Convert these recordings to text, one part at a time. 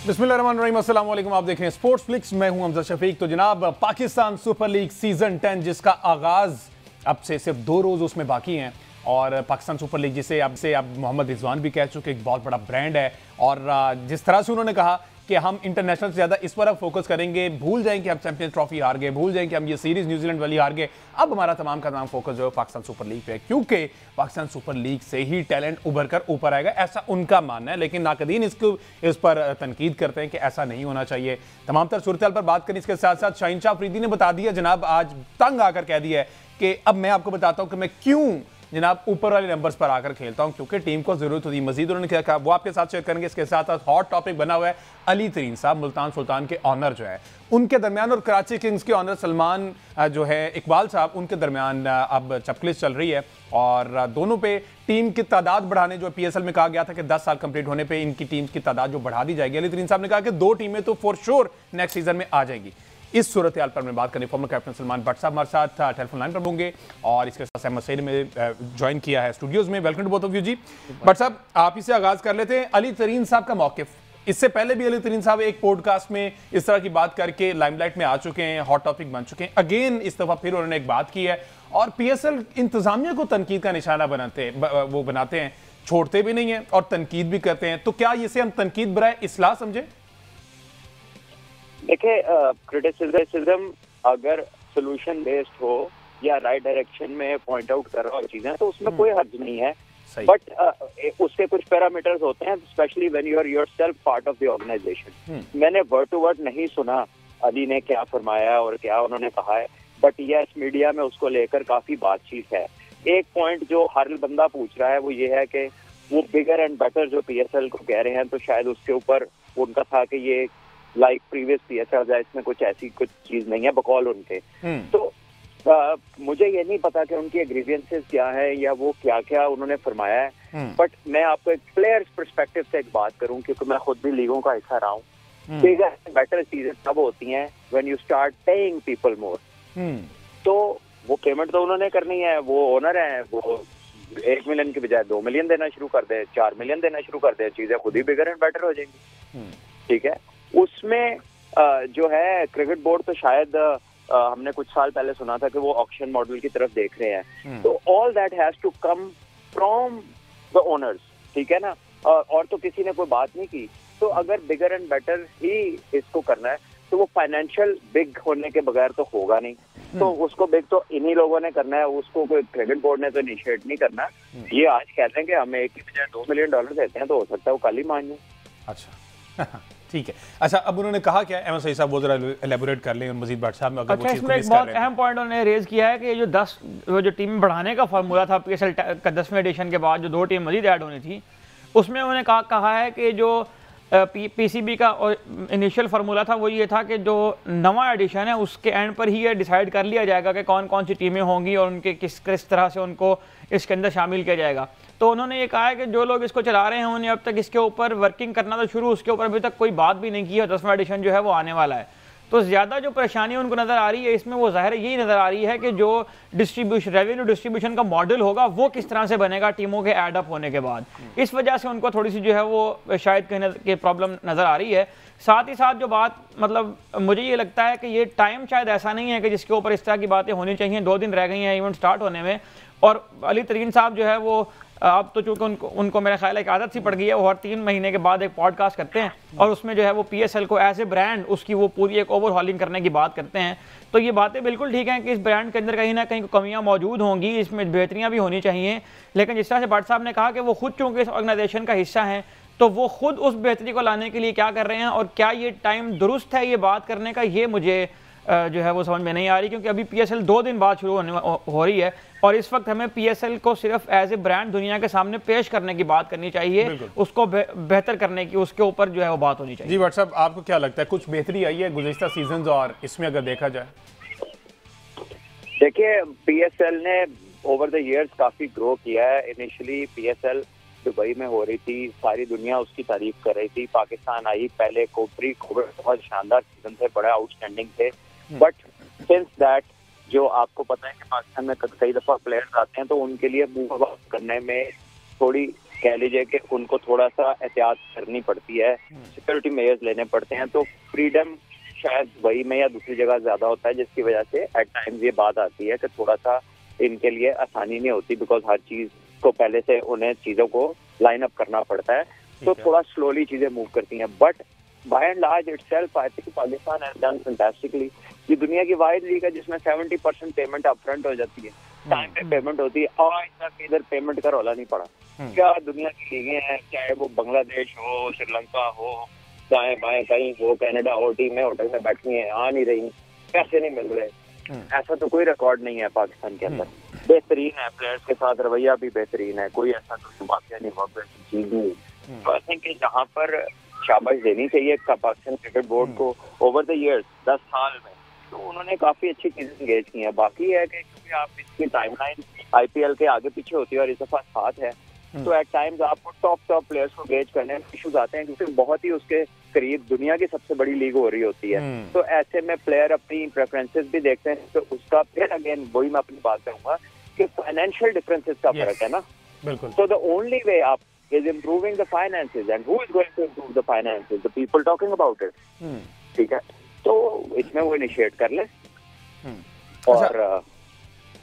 बिस्मिल्लाहिर्रहमानिर्रहीम, अस्सलाम वालेकुम। आप देख रहे हैं स्पोर्ट्स फ्लिक्स, मैं हूं हमजा शफीक। तो जनाब, पाकिस्तान सुपर लीग सीजन 10 जिसका आगाज अब से सिर्फ 2 रोज उसमें बाकी हैं, और पाकिस्तान सुपर लीग जिसे अब मोहम्मद रिजवान भी कह चुके एक बहुत बड़ा ब्रांड है, और जिस तरह से उन्होंने कहा कि हम इंटरनेशनल से ज़्यादा इस पर अब फोकस करेंगे, भूल जाएं कि हम चैंपियंस ट्रॉफी हार गए, भूल जाएं कि हम ये सीरीज़ न्यूजीलैंड वाली हार गए। अब हमारा तमाम का तमाम फोकस जो है पाकिस्तान सुपर लीग पे है, क्योंकि पाकिस्तान सुपर लीग से ही टैलेंट उभर कर ऊपर आएगा, ऐसा उनका मानना है। लेकिन नाकदीन इस पर तनकीद करते हैं कि ऐसा नहीं होना चाहिए। तमाम तर सूरत पर बात करें, इसके साथ साथ शाहीन शाह अफरीदी ने बता दिया जनाब, आज तंग आकर कह दिया है कि अब मैं आपको बताता हूँ कि मैं क्यों जनाब ऊपर वाले नंबर्स पर आकर खेलता हूं, क्योंकि टीम को जरूरत होती है मजीद। उन्होंने क्या कहा वो आपके साथ शेयर करेंगे। इसके साथ साथ हॉट टॉपिक बना हुआ है अली तरीन साहब, मुल्तान सुल्तान के ऑनर जो है उनके दरमियान, और कराची किंग्स के ऑनर सलमान जो है इकबाल साहब, उनके दरमियान अब चपकलिस चल रही है। और दोनों पे टीम की तादाद बढ़ाने, जो PSL में कहा गया था कि 10 साल कंप्लीट होने पे इनकी टीम की तादाद जो बढ़ा दी जाएगी, अली तरीन साहब ने कहा कि 2 टीमें तो फॉर श्योर नेक्स्ट सीजन में आ जाएंगी। इस सूरत हाल पर मैं बात करें, फॉर्मर कैप्टन सलमान भट्ट साहब हमारे साथ टेलीफोन लाइन पर होंगे, और इसके साथ अहमद सईद में ज्वाइन किया है स्टूडियोज में। Welcome to both of you ji. Bhatt साहब, आप इसे आगाज कर लेते हैं। अली तरीन साहब का मौकिफ, इससे पहले भी अली तरीन साहब एक पॉडकास्ट में इस तरह की बात करके लाइमलाइट में आ चुके हैं, हॉट टॉपिक बन चुके हैं। अगेन इस दफा फिर उन्होंने एक बात की है, और PSL इंतजामिया को तनकीद का निशाना बनाते हैं, छोड़ते भी नहीं है और तनकीद भी करते हैं। तो क्या इसे हम तनकीद बराए इस्लाह समझे? देखिए, क्रिटिसिज्म अगर सोल्यूशन बेस्ड हो या राइट डायरेक्शन में पॉइंट आउट कर रहा हो चीजें, तो उसमें कोई हर्ज नहीं है। बट उसके कुछ पैरामीटर्स होते हैं, specially when you are yourself part of the organisation. मैंने वर्ड टू वर्ड नहीं सुना अली ने क्या फरमाया और क्या उन्होंने कहा है, बट यस मीडिया में उसको लेकर काफी बातचीत है। एक पॉइंट जो हर बंदा पूछ रहा है वो ये है कि वो बिगर एंड बेटर जो PSL को कह रहे हैं, तो शायद उसके ऊपर उनका था कि ये लाइक प्रीवियस PSL है, इसमें कुछ ऐसी कुछ चीज नहीं है बकौल उनके। तो मुझे ये नहीं पता कि उनकी ग्रीवियंसेस क्या है या वो क्या क्या उन्होंने फरमाया है, बट मैं आपको एक प्लेयर्स पर्सपेक्टिव से एक बात करूं, क्योंकि मैं खुद भी लीगों का हिस्सा रहा हूँ। बिगर एंड बेटर चीजें तब होती हैं when you start paying people more. तो वो पेमेंट तो उन्होंने करनी है, वो ओनर है, वो 1 मिलियन की बजाय 2 मिलियन देना शुरू कर दे, 4 मिलियन देना शुरू कर दे, चीजें खुद ही बिगर एंड बेटर हो जाएंगी। ठीक है, उसमें जो है क्रिकेट बोर्ड तो शायद हमने कुछ साल पहले सुना था कि वो ऑक्शन मॉडल की तरफ देख रहे हैं। तो all that has to come from the owners, ठीक है ना, और तो किसी ने कोई बात नहीं की। तो अगर बिगर एंड बेटर ही इसको करना है तो वो फाइनेंशियल बिग होने के बगैर तो होगा नहीं। तो उसको बिग तो इन्हीं लोगों ने करना है, उसको कोई क्रिकेट बोर्ड ने तो इनिशिएट नहीं करना। ये आज कहते हैं कि हमें 1 की बजाय $2 मिलियन देते हैं, तो हो सकता है वो कल ही मान जाए। अच्छा ठीक है। अच्छा, अब उन्होंने कहा क्या, अहमद सईद साहब वो जरा एलैबोरेट कर लें, और मजीद भट्ट साहब अगर अच्छा, इसमें एक बहुत अहम पॉइंट उन्होंने रेज किया है कि ये जो टीम बढ़ाने का फार्मूला था PSL का 10वें एडिशन के बाद, जो 2 टीम मजीद ऐड होनी थी, उसमें उन्होंने कहा है कि जो PCB का इनिशियल फार्मूला था वो ये था कि जो नवा एडिशन है उसके एंड पर ही ये डिसाइड कर लिया जाएगा कि कौन कौन सी टीमें होंगी और उनके किस तरह से उनको इसके अंदर शामिल किया जाएगा। तो उन्होंने ये कहा है कि जो लोग इसको चला रहे हैं उन्हें अब तक इसके ऊपर वर्किंग करना तो शुरू, उसके ऊपर अभी तक कोई बात भी नहीं की है। 10वां एडिशन जो है वो आने वाला है। तो ज़्यादा जो परेशानी उनको नज़र आ रही है इसमें, वो ज़ाहिर यही नज़र आ रही है कि जो रेवेन्यू डिस्ट्रीब्यूशन का मॉडल होगा वो किस तरह से बनेगा टीमों के एड अप होने के बाद। इस वजह से उनको थोड़ी सी जो है वो शायद कहीं प्रॉब्लम नज़र आ रही है। साथ ही साथ जो बात, मतलब मुझे ये लगता है कि ये टाइम शायद ऐसा नहीं है कि जिसके ऊपर इस तरह की बातें होनी चाहिए। 2 दिन रह गई हैं इवेंट स्टार्ट होने में, और अली तरीन साहब जो है वो अब तो चूंकि उनको मेरा ख्याल है एक आदत सी पड़ गई है, वो हर 3 महीने के बाद एक पॉडकास्ट करते हैं और उसमें जो है वो PSL को एज ए ब्रांड उसकी वो पूरी एक ओवरहॉलिंग करने की बात करते हैं। तो ये बातें बिल्कुल ठीक हैं कि इस ब्रांड के अंदर कहीं ना कहीं कमियां मौजूद होंगी, इसमें बेहतरियां भी होनी चाहिए। लेकिन जिस तरह से भट्ट साहब ने कहा कि वो खुद चूंकि इस ऑर्गेनाइजेशन का हिस्सा हैं, तो वो खुद उस बेहतरी को लाने के लिए क्या कर रहे हैं और क्या ये टाइम दुरुस्त है ये बात करने का, ये मुझे जो है वो समझ में नहीं आ रही। क्योंकि अभी PSL 2 दिन बाद शुरू हो रही है और इस वक्त हमें PSL को सिर्फ एज ए ब्रांड दुनिया के सामने पेश करने की बात करनी चाहिए, उसको बेहतर करने की, उसके ऊपर जो है वो बात होनी चाहिए। जी भट्ट साहब, आपको क्या लगता है कुछ बेहतरी आई है गुज़िश्ता सीजन और इसमें अगर देखा जाए? देखिए, PSL ने ओवर द ईयर्स काफी ग्रो किया है। इनिशियली PSL दुबई में हो रही थी, सारी दुनिया उसकी तारीफ कर रही थी। पाकिस्तान आई, पहले कोविड बहुत शानदार सीजन थे, बड़े आउटस्टैंडिंग थे। बट सिंस दैट, जो आपको पता है कि पाकिस्तान में कई दफा प्लेयर्स आते हैं तो उनके लिए मूव करने में थोड़ी कह लीजिए कि उनको थोड़ा सा एहतियात करनी पड़ती है, सिक्योरिटी मेजर्स लेने पड़ते हैं, तो फ्रीडम शायद वही में या दूसरी जगह ज्यादा होता है, जिसकी वजह से एट टाइम्स ये बात आती है कि थोड़ा सा इनके लिए आसानी नहीं होती, बिकॉज हर चीज को पहले से उन्हें चीजों को लाइन अप करना पड़ता है, तो थोड़ा स्लोली चीजें मूव करती हैं। But by and large itself I think Pakistan has done fantastically. ये दुनिया की वाहिद लीग है जिसमें 70% पेमेंट अपफ्रंट हो जाती है, टाइम पे पेमेंट होती है, और इतना इधर पेमेंट का रौला नहीं पड़ा। क्या दुनिया की लीगें हैं, चाहे वो बांग्लादेश हो, श्रीलंका हो, दाएं बाएं कहीं हो, कनाडा हो, टीमें होटल में बैठी हैं, आ नहीं रही, पैसे नहीं मिल रहे, ऐसा तो कोई रिकॉर्ड नहीं है पाकिस्तान के अंदर। बेहतरीन है, प्लेयर्स के साथ रवैया भी बेहतरीन है, कोई ऐसा कोई वाकया नहीं हुआ, चीज नहीं। तो आई थिंक जहाँ पर शाबाश देनी चाहिए पाकिस्तान क्रिकेट बोर्ड को ओवर द इयर्स 10 साल में, तो उन्होंने काफी अच्छी चीजें एंगेज की हैं। बाकी है कि क्योंकि आप इसकी टाइमलाइन आईपीएल के आगे पीछे होती है और इस दफा साथ है, तो एट टाइम्स आपको टॉप प्लेयर्स को एंगेज करने में इश्यूज आते हैं, क्योंकि बहुत ही उसके करीब दुनिया की सबसे बड़ी लीग हो रही होती है। तो ऐसे में प्लेयर अपनी प्रेफरेंसेस भी देखते हैं, तो उसका फिर अगेन वही मैं अपनी बात करूंगा कि फाइनेंशियल डिफरेंसेस का फर्क है ना, बिल्कुल। तो द ओनली वे आप is improving the finances, and who is going to improve the finances? The people talking about it. ठीक है, तो इसमें वो इनिशिएट कर ले और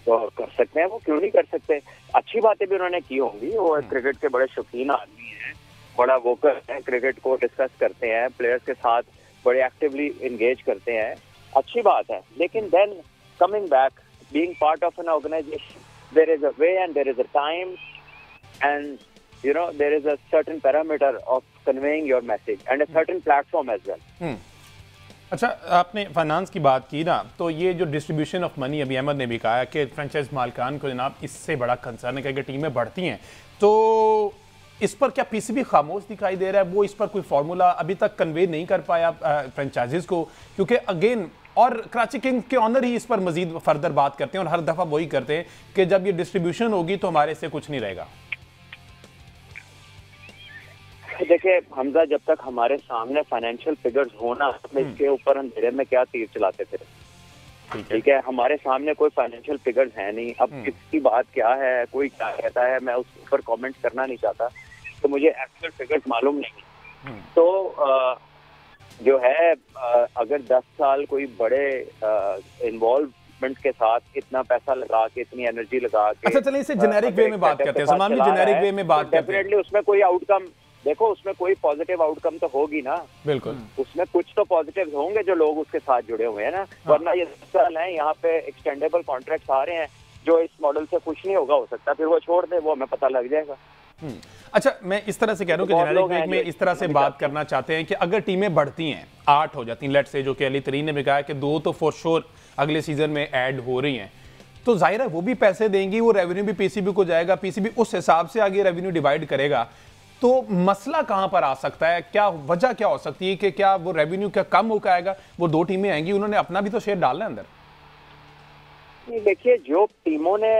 तो कर सकते हैं, वो क्यों नहीं कर सकते। अच्छी बातें भी उन्होंने की होंगी, वो क्रिकेट के बड़े शौकीन आदमी हैं, बड़ा वोकल है, क्रिकेट को डिस्कस करते हैं, प्लेयर्स के साथ बड़े एक्टिवली एंगेज करते हैं, अच्छी बात है। लेकिन then coming back, being part of an organisation, there is a way and there is a time and you know there is a certain parameter of conveying your message and a certain platform as well. अच्छा, आपने finance की बात की ना, तो ये जो distribution of money, अभी अहमद ने भी कहा कि फ्रेंचाइज मालिकान को जनाब इससे बड़ा कंसर्न है कि टीमें बढ़ती हैं, तो इस पर क्या पीसीबी खामोश दिखाई दे रहा है? वो इस पर कोई फार्मूला अभी तक कन्वे नहीं कर पाया फ्रेंचाइजीज को, क्योंकि अगेन और कराची किंग्स के ऑनर ही इस पर मजीद फर्दर बात करते हैं और हर दफ़ा वही करते हैं कि जब ये डिस्ट्रीब्यूशन होगी तो हमारे से कुछ नहीं रहेगा। देखिए हमजा, जब तक हमारे सामने फाइनेंशियल फिगर्स होना, इसके ऊपर अंधेरे में क्या तीर चलाते थे, ठीक है, हमारे सामने कोई फाइनेंशियल फिगर्स है नहीं। अब किसकी बात क्या है, कोई क्या कहता है, मैं उसके ऊपर कमेंट करना नहीं चाहता, तो मुझे एक्चुअल फिगर्स मालूम नहीं। तो जो है अगर 10 साल कोई बड़े इन्वॉल्वमेंट के साथ इतना पैसा लगा के, इतनी एनर्जी लगा के, अच्छा चलिए इसे जेनेरिक वे में बात करते हैं, सलमान भी जेनेरिक वे में बात करते हैं, डेफिनेटली उसमें कोई आउटकम, देखो उसमें कोई पॉजिटिव आउटकम तो होगी ना, बिल्कुल उसमें कुछ तो पॉजिटिव होंगे जो लोग उसके साथ जुड़े हुए हैं ना। वरना ये 10 साल है, यहाँ पे एक्सटेंडेबल कॉन्ट्रैक्ट आ रहे हैं, जो इस मॉडल से खुश नहीं होगा, हो सकता फिर वो छोड़ दे, वो हमें पता लग जाएगा। अच्छा, मैं इस तरह से कह रहा हूँ कि जेनेरिक वीक में इस तरह से बात करना चाहते हैं कि अगर टीमें बढ़ती हैं, 8 हो जाती हैं, लेट से, जो कि अली तरीन ने भी कहा है कि 2 तो फॉर श्योर अगले सीजन में ऐड हो रही हैं, तो जाहिर है वो भी पैसे देंगी, वो रेवेन्यू भी पीसीबी को जाएगा, पीसीबी उस हिसाब से आगे रेवेन्यू डिवाइड करेगा। तो मसला कहां पर आ सकता है, क्या वजह क्या हो सकती है कि क्या वो रेवेन्यू क्या कम हो जाएगा? वो 2 टीमें आएंगी, उन्होंने अपना भी तो शेयर डालना है अंदर। देखिए, जो टीमों ने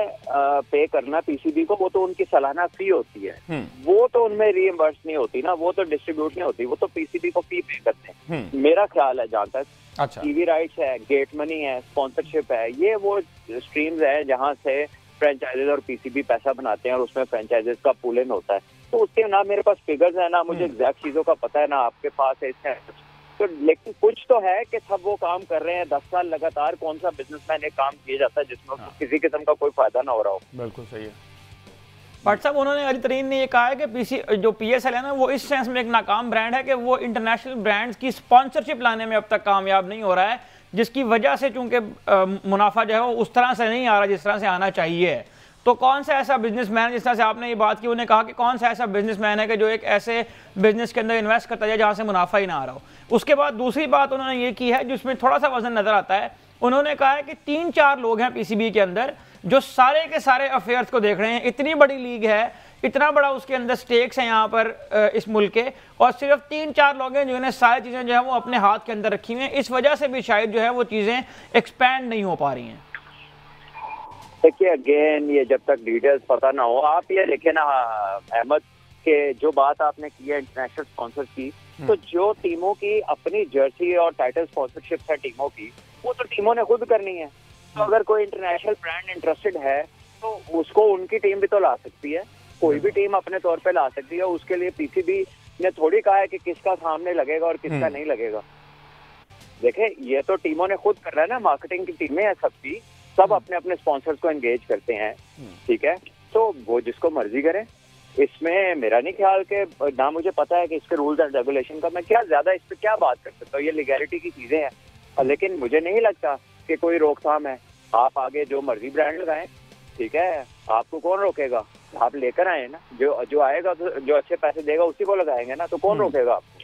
पे करना पीसीबी को, वो तो उनकी सालाना फी होती है, वो तो उनमें रीइंबर्स नहीं होती ना, वो तो डिस्ट्रीब्यूट नहीं होती, वो तो पीसीबी को फी पे करते हैं। मेरा ख्याल है जहाँ तक, अच्छा, टीवी राइट्स है, गेट मनी है, स्पॉन्सरशिप है, ये वो स्ट्रीम्स है जहाँ से फ्रेंचाइजेज और पीसीबी पैसा बनाते हैं और उसमें फ्रेंचाइजेज का पूल इन होता है। तो उसके ना मेरे पास फिगर्स है, ना मुझे एग्जैक्ट चीजों का पता है, ना आपके पास है, तो लेकिन कुछ तो है कि सब वो काम कर रहे हैं। 10 साल लगातार कौन सा बिजनेसमैन एक काम किया जाता है जिसमें किसी किस्म का कोई फायदा ना हो रहा हो। बिल्कुल सही है। बट साहब, उन्होंने अली तरीन ने ये कहा है कि जो पीएसएल है ना, वो इस सेंस में एक नाकाम ब्रांड है कि वो इंटरनेशनल ब्रांड्स की स्पॉन्सरशिप लाने में अब तक कामयाब नहीं हो रहा है, जिसकी वजह से चूंकि मुनाफा जो है वो उस तरह से नहीं आ रहा जिस तरह से आना चाहिए। तो कौन सा ऐसा बिजनेसमैन, जिस तरह से आपने ये बात की, उन्हें कहा कि कौन सा ऐसा बिजनेसमैन है कि जो एक ऐसे बिजनेस के अंदर इन्वेस्ट करता है जहां से मुनाफा ही ना आ रहा हो। उसके बाद दूसरी बात उन्होंने ये की है जिसमें थोड़ा सा वजन नजर आता है, उन्होंने कहा है कि 3-4 लोग हैं पीसीबी के अंदर जो सारे के सारे अफेयर्स को देख रहे हैं। इतनी बड़ी लीग है, इतना बड़ा उसके अंदर स्टेक्स हैं यहाँ पर इस मुल्क के, और सिर्फ 3-4 लोग हैं जिन्होंने सारी चीज़ें जो है वो अपने हाथ के अंदर रखी हुई हैं। इस वजह से भी शायद जो है वो चीज़ें एक्सपैंड नहीं हो पा रही हैं। देखिए अगेन, ये जब तक डिटेल्स पता ना हो, आप ये देखें ना अहमद, के जो बात आपने की है इंटरनेशनल स्पॉन्सर की, तो जो टीमों की अपनी जर्सी और टाइटल स्पॉन्सरशिप है टीमों की, वो तो टीमों ने खुद करनी है। तो अगर कोई इंटरनेशनल ब्रांड इंटरेस्टेड है तो उसको उनकी टीम भी तो ला सकती है। कोई भी टीम अपने तौर पे ला सकती है, उसके लिए पीसीबी ने थोड़ी कहा है कि किसका सामने लगेगा और किसका नहीं लगेगा। देखे, ये तो टीमों ने खुद कर रहा है ना, मार्केटिंग की टीमें हैं सबकी, सब अपने अपने स्पॉन्सर्स को एंगेज करते हैं, ठीक है, तो वो जिसको मर्जी करें। इसमें मेरा नहीं ख्याल के, ना मुझे पता है कि इसके रूल्स एंड रेगुलेशन का मैं क्या ज्यादा इस पर क्या बात कर सकता हूँ, ये लीगैलिटी की चीजें हैं, लेकिन मुझे नहीं लगता कि कोई रोकथाम है। आप आगे जो मर्जी ब्रांड लगाएं, ठीक है, आपको कौन रोकेगा? आप लेकर आए ना, जो आएगा तो जो अच्छे पैसे देगा उसी को लगाएंगे ना, तो कौन रोकेगा आपको?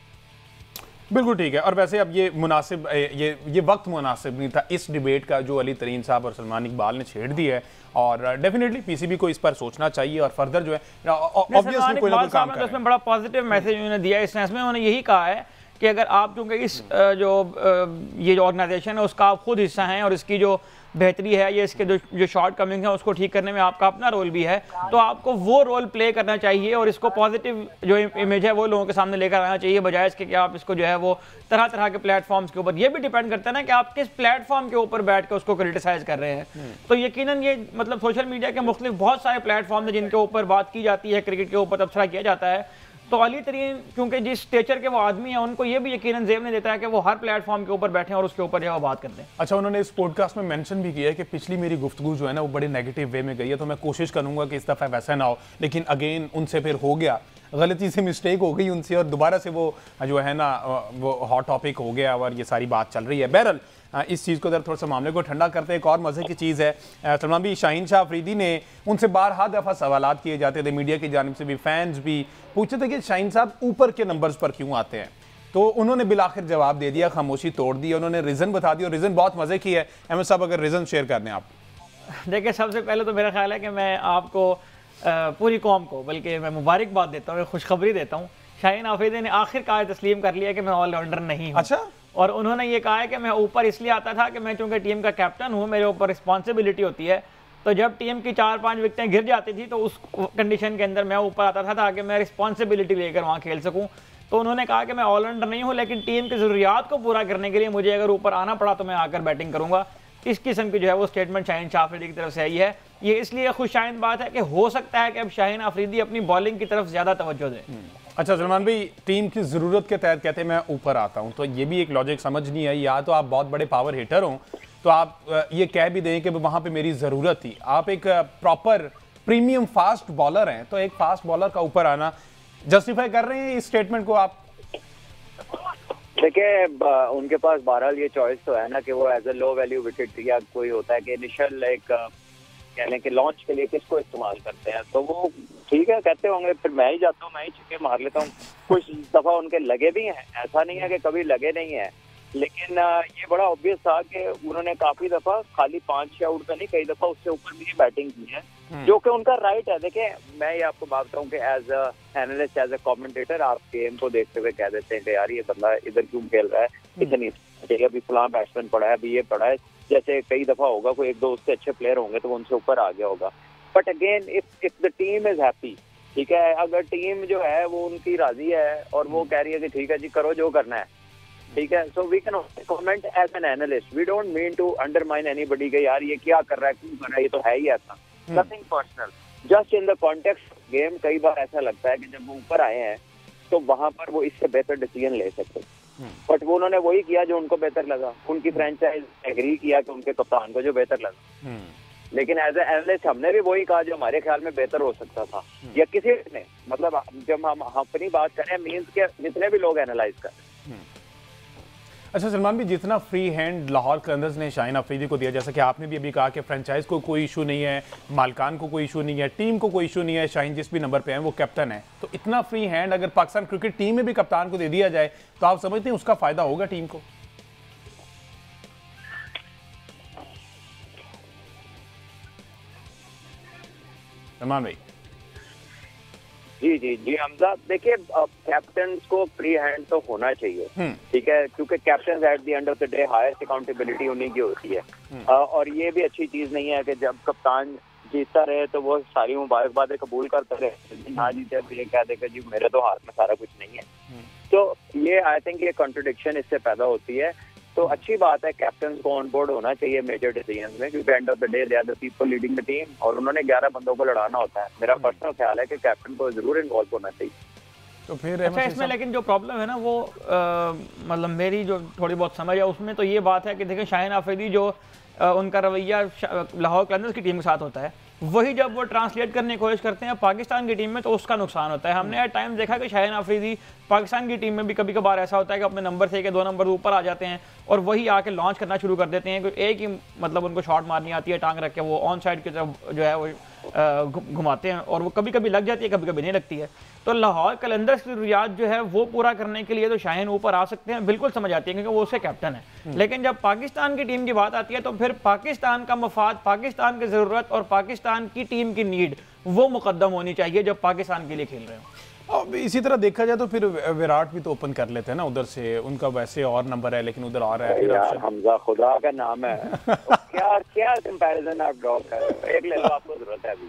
बिल्कुल ठीक है। और वैसे अब ये मुनासिब, ये वक्त मुनासिब नहीं था इस डिबेट का जो अली तरीन साहब और सलमान इकबाल ने छेड़ दी है, और डेफिनेटली पीसीबी को इस पर सोचना चाहिए और फर्दर जो है ऑब्वियसली कोई ना कोई काम करें। उसमें बड़ा पॉजिटिव मैसेज उन्होंने दिया इस सेंस में, उन्होंने यही कहा है कि अगर आप क्योंकि इस ये जो ऑर्गेनाइजेशन है उसका आप खुद हिस्सा हैं और इसकी जो बेहतरी है, ये इसके जो शॉर्ट कमिंग है उसको ठीक करने में आपका अपना रोल भी है, तो आपको वो रोल प्ले करना चाहिए और इसको पॉजिटिव जो इमेज है वो लोगों के सामने लेकर आना चाहिए, बजाय इसके कि आप इसको जो है वो तरह तरह के प्लेटफॉर्म्स के ऊपर, ये भी डिपेंड करता है ना कि आप किस प्लेटफॉर्म के ऊपर बैठ के उसको क्रिटिसाइज कर रहे हैं। तो यकीनन ये मतलब सोशल मीडिया के मुख्तलिफ बहुत सारे प्लेटफॉर्म हैं जिनके ऊपर बात की जाती है, क्रिकेट के ऊपर तबसरा किया जाता है, तो अली तरीन क्योंकि जिस स्टेचर के वो आदमी है उनको ये भी यकीनन जेब नहीं देता है कि वो हर प्लेटफॉर्म के ऊपर बैठे और उसके ऊपर जो बात करते हैं। अच्छा, उन्होंने इस पॉडकास्ट में मेंशन भी किया है कि पिछली मेरी गुफ्तगू जो है ना वो बड़े नेगेटिव वे में गई है, तो मैं कोशिश करूंगा कि इस दफ़ा वैसा ना हो, लेकिन अगेन उनसे फिर हो गया, गलती से मिस्टेक हो गई उनसे और दोबारा से वो जो है ना वो हॉट टॉपिक हो गया और ये सारी बात चल रही है। बहरहाल इस चीज़ को थोड़ा सा मामले को ठंडा करते हैं। एक और मज़े की चीज़ है, सलमान भी, शाहीन शाह अफरीदी ने उनसे बारहा दफ़ा सवालात किए जाते थे, मीडिया की जानिब से भी, फैंस भी पूछते थे कि शाहीन साहब ऊपर के नंबर्स पर क्यों आते हैं, तो उन्होंने बिलाखिर जवाब दे दिया, खामोशी तोड़ दी, उन्होंने रीज़न बता दिया और रीज़न बहुत मज़े की है। अहमद साहब अगर रीज़न शेयर कर दें आप। देखिए, सबसे पहले तो मेरा ख्याल है कि मैं आपको पूरी कौम को बल्कि मैं मुबारकबाद देता हूँ, खुशखबरी देता हूँ। शाहीन अफरीदी ने आखिरकार तस्लीम कर लिया कि मैं ऑलराउंडर नहीं हूँ। अच्छा, और उन्होंने ये कहा है कि मैं ऊपर इसलिए आता था कि मैं चूंकि टीम का कैप्टन हूँ, मेरे ऊपर रिस्पॉन्सिबिलिटी होती है, तो जब टीम की 4-5 विकेटें गिर जाती थी तो उस कंडीशन के अंदर मैं ऊपर आता था ताकि मैं रिस्पॉन्सिबिलिटी लेकर वहाँ खेल सकूँ। तो उन्होंने कहा कि मैं ऑलराउंडर नहीं हूँ, लेकिन टीम की ज़रूरियात को पूरा करने के लिए मुझे अगर ऊपर आना पड़ा तो मैं आकर बैटिंग करूँगा। इस किस्म की जो है वो स्टेटमेंट शाहीन शाह अफरीदी की तरफ से आई है। ये इसलिए खुशाइन बात है कि हो सकता है कि अब शाहीन अफरीदी अपनी बॉलिंग की तरफ ज़्यादा तवज्जो दें। अच्छा सलमान भाई, टीम की ज़रूरत के तहत कहते हैं मैं ऊपर आता हूं, तो ये भी एक लॉजिक समझ नहीं आई। या तो आप बहुत बड़े पावर हिटर हों तो आप ये कह भी दें कि वहां पे मेरी ज़रूरत थी। आप एक प्रॉपर प्रीमियम फास्ट बॉलर हैं, तो एक फास्ट बॉलर का ऊपर आना जस्टिफाई कर रहे हैं इस स्टेटमेंट को आप? देखिए, उनके पास बहरहाल ये चॉइस तो है ना कि वो as a low value wicket, या कोई होता है कि इनिशियल एक कह लें कि लॉन्च के लिए किसको इस्तेमाल करते हैं, तो वो ठीक है कहते होंगे, फिर मैं ही जाता हूँ, मैं ही छक्के मार लेता हूँ। कुछ दफा उनके लगे भी हैं, ऐसा नहीं है कि कभी लगे नहीं है, लेकिन ये बड़ा ऑब्वियस था कि उन्होंने काफी दफा खाली 5-6 आउट पे नहीं, कई दफा उससे ऊपर भी बैटिंग की है, जो कि उनका राइट है। देखिए, मैं ये आपको बात बताऊं कि as an analyst, as a commentator, आप गेम को देखते हुए कह देते हैं कि यार ये बंदा इधर क्यों खेल रहा है, इतनी अभी फलां बैट्समैन पड़ा है, अभी ये पड़ा है, जैसे कई दफा होगा कोई एक दो उससे अच्छे प्लेयर होंगे तो वो उनसे ऊपर आ गया होगा। But again if the team is happy, ठीक है, अगर टीम जो है वो उनकी राजी है और वो कह रही है कि ठीक है जी करो जो करना है, ठीक है, so we can comment as an analyst, we don't mean to undermine anybody के यार ये क्या कर रहा है, क्यों कर रहा है, ये तो है ही ऐसा, nothing personal, just in the context game. कई बार ऐसा लगता है कि जब वो ऊपर आए हैं तो वहां पर वो इससे बेहतर डिसीजन ले सकते, बट वो उन्होंने वही किया जो उनको बेहतर लगा, उनकी फ्रेंचाइज एग्री किया कि उनके कप्तान को जो बेहतर लगा, लेकिन एज ए एनालिस्ट हमने भी वही कहा जो हमारे ख्याल में बेहतर हो सकता था, या किसी ने, मतलब जब हम अपनी बात करें मीन्स के जितने भी लोग एनालाइज करें। अच्छा सलमान भी, जितना फ्री हैंड लाहौर कलंदर्स ने शाहीन अफरीदी को दिया, जैसा कि आपने भी अभी कहा कि फ्रेंचाइज को कोई इशू नहीं है, मालकान को कोई इशू नहीं है, टीम को कोई इशू नहीं है, शाहीन जिस भी नंबर पे है वो कैप्टन है, तो इतना फ्री हैंड अगर पाकिस्तान क्रिकेट टीम में भी कप्तान को दे दिया जाए तो आप समझते हैं उसका फायदा होगा टीम को? सलमान भाई। जी जी जी हमजा, देखिए कैप्टन को फ्री हैंड तो होना चाहिए, ठीक है, क्योंकि captain at the end of the day highest accountability उन्हीं की होती है। और ये भी अच्छी चीज नहीं है कि जब कप्तान जीतता रहे तो वो सारी मुबारकबादें कबूल करते रहे, ना जीते तो ये कह देगा जी मेरे तो हाथ में सारा कुछ नहीं है। तो ये आई थिंक ये कॉन्ट्रडिक्शन इससे पैदा होती है। तो अच्छी बात है, कैप्टन को ऑन बोर्ड होना चाहिए मेजर डिसीजन में, क्योंकि end of the day they are the people leading the team और उन्होंने 11 बंदों को लड़ाना होता है। मेरा पर्सनल ख्याल है कि कैप्टन को जरूर इन्वॉल्व होना चाहिए। तो फिर अच्छा, इसमें लेकिन जो प्रॉब्लम है ना वो मतलब मेरी जो थोड़ी बहुत समझ है उसमें तो ये बात है कि देखिए शाहीन आफरीदी जो उनका रवैया लाहौर कलंदर्स की टीम के साथ होता है, वही जब वो ट्रांसलेट करने की कोशिश करते हैं पाकिस्तान की टीम में तो उसका नुकसान होता है। हमने एट टाइम देखा कि शाहीन आफरीदी पाकिस्तान की टीम में भी कभी कभार ऐसा होता है कि अपने नंबर से 2 नंबर ऊपर आ जाते हैं और वही आके लॉन्च करना शुरू कर देते हैं कि एक ही मतलब उनको शॉट मारनी आती है, टांग रख के वो ऑन साइड की तरफ जो है वो घुमाते हैं और वो कभी कभी लग जाती है, कभी कभी नहीं लगती है। तो लाहौर कलंदर्स की रियाज जो है वो पूरा करने के लिए तो शाहीन ऊपर आ सकते हैं, बिल्कुल समझ आती है क्योंकि वो उसके कैप्टन है। लेकिन जब पाकिस्तान की टीम की बात आती है तो फिर पाकिस्तान का मफाद, पाकिस्तान की ज़रूरत और पाकिस्तान की टीम की नीड वो मुकद्दम होनी चाहिए जब पाकिस्तान के लिए खेल रहे हो। अब इसी तरह देखा जाए तो फिर विराट भी तो ओपन कर लेते हैं ना उधर से, उनका वैसे और नंबर है लेकिन उधर आ रहा है। फिर यार हमजा खुदा का नाम है तो क्या क्या कंपैरिजन आप ड्रॉ कर रहे हो, एक ले लो, आपको जरूरत है अभी।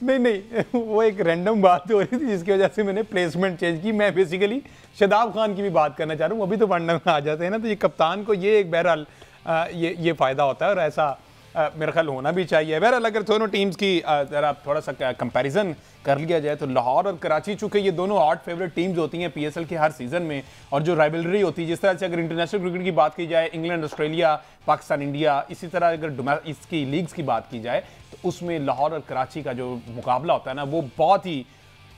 नहीं वो एक रैंडम बात हो रही थी जिसकी वजह से मैंने प्लेसमेंट चेंज की। मैं बेसिकली शादाब खान की भी बात करना चाह रहा हूँ, अभी तो वनडे में आ जाते हैं ना, तो ये कप्तान को ये एक बहरहाल ये फ़ायदा होता है और ऐसा मेरा ख्याल होना भी चाहिए। बहरहाल अगर दोनों टीम्स की ज़रा थोड़ा सा कंपैरिजन कर लिया जाए तो लाहौर और कराची, चूँकि ये दोनों हॉट फेवरेट टीम्स होती हैं पीएसएल के हर सीज़न में, और जो राइवलरी होती है जिस तरह से अगर इंटरनेशनल क्रिकेट की बात की जाए, इंग्लैंड ऑस्ट्रेलिया, पाकिस्तान इंडिया, इसी तरह अगर इसकी लीग्स की बात की जाए तो उसमें लाहौर और कराची का जो मुकाबला होता है ना वो बहुत ही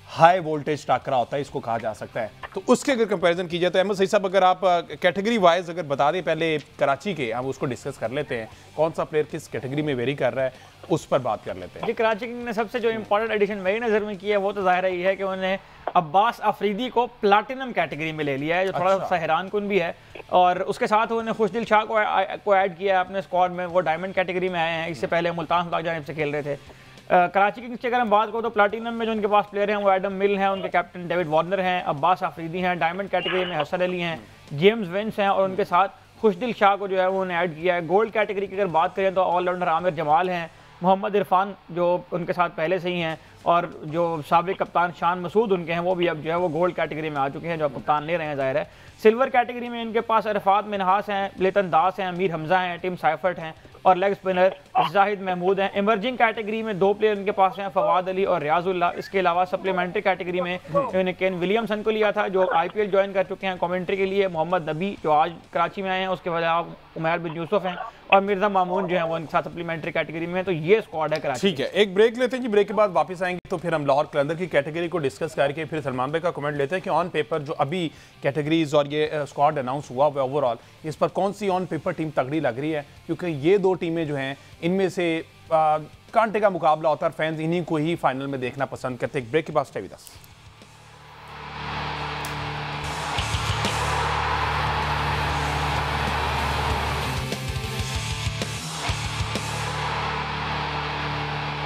हाई वोल्टेज टाकरा होता है, इसको कहा जा सकता है। तो उसके अगर कंपैरिजन की जाए तो अहमद सईद साहब अगर आप कैटेगरी वाइज अगर बता दें, पहले कराची के हम उसको डिस्कस कर लेते हैं, कौन सा प्लेयर किस कैटेगरी में वेरी कर रहा है उस पर बात कर लेते हैं। जी, कराची ने सबसे जो इंपॉर्टेंट एडिशन मेरी नज़र में किया है वो तो जाहिर है ये है कि उन्होंने अब्बास अफरीदी को प्लाटिनम कैटेगरी में ले लिया है, जो थोड़ा सा हैरान कुन भी है। और उसके साथ उन्होंने खुशदिल शाह को ऐड किया है अपने स्क्वाड में, वो डायमंड कैटेगरी में आए हैं, इससे पहले मुल्तान की जानिब से खेल रहे थे। कराची किंग्स की अगर हम बात करो तो प्लाटिनम में जो उनके पास प्लेयर हैं वो एडम मिल हैं, उनके कैप्टन डेविड वार्नर हैं, अब्बास अफरीदी हैं, डायमंड कैटेगरी में हसन अली हैं, जेम्स वेंस हैं और उनके साथ खुशदिल शाह को जो है वो उन्होंने ऐड किया है। गोल्ड कैटेगरी की अगर बात करें तो ऑलराउंडर आमिर जमाल हैं, मोहम्मद इरफान जो उनके साथ पहले से ही हैं और जो साबिक कप्तान शान मसूद उनके हैं वो भी अब जो है वो गोल्ड कैटेगरी में आ चुके हैं, जो कप्तान ले रहे हैं जाहिर है। सिल्वर कैटेगरी में इनके पास अरफात मिनहास हैं, लेतन दास हैं, अमीर हमजा हैं, टिम साइफर्ट हैं और लेग स्पिनर जाहिद महमूद हैं। इमर्जिंग कैटेगरी में 2 प्लेयर इनके पास हैं, फवाद अली और रियाजुल्लाह। इसके अलावा सप्लीमेंट्री कैटेगरी में इन्होंने केन विलियमसन को लिया था जो IPL ज्वाइन कर चुके हैं कमेंट्री के लिए, मोहम्मद नबी जो आज कराची में आए हैं, उसके अलावा उमैर बिन यूसुफ हैं और मिर्जा मामून जो है वो इनके साथ सप्लीमेंट्री कैटेगरी में। तो ये स्क्वाड है कराची। ठीक है, एक ब्रेक लेते हैं जी, ब्रेक के बाद वापस आएंगे तो फिर हम लाहौर कलंदर की कैटेगरी को डिस्कस करके फिर सलमान भाई का कमेंट लेते हैं कि ऑन पेपर जो अभी कैटेगरीज और ये स्क्वाड अनाउंस हुआ हुआ ओवरऑल इस पर कौन सी ऑन पेपर टीम तगड़ी लग रही है, क्योंकि ये 2 टीमें जो हैं इनमें से कांटे का मुकाबला होता है, फैंस इन्हीं को ही फाइनल में देखना पसंद करते हैं। ब्रेक के बाद stay with us.